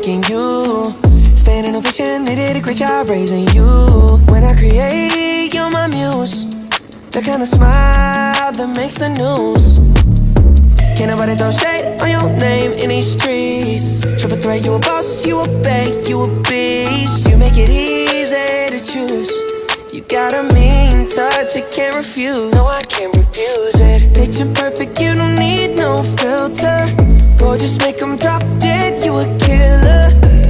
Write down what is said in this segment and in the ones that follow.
picking you. Staying in ovation, they did a great job raising you. When I create, you're my muse. The kind of smile that makes the news. Can't nobody throw shade on your name in these streets. Triple threat, you a boss, you a bank, you a beast. You make it easy to choose. You got a mean touch, I can't refuse. No, I can't refuse it. Picture perfect, you don't need no filter. Gorgeous, make them drop dead, you a killer.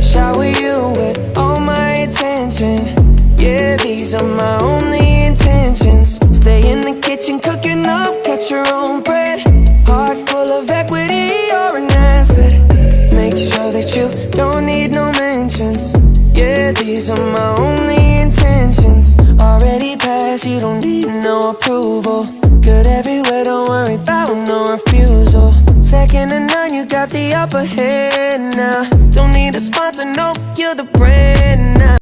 Shower you with all my attention. Yeah, these are my only intentions. Stay in the kitchen, cooking up, cut your own bread. Heart full of equity, you're an asset. Make sure that you don't need no mentions. Yeah, these are my only intentions. Already passed, you don't need no approval. Good everywhere, don't worry about no refusal. Second to none, you got the upper hand now. Don't need a sponsor, no, you're the brand now.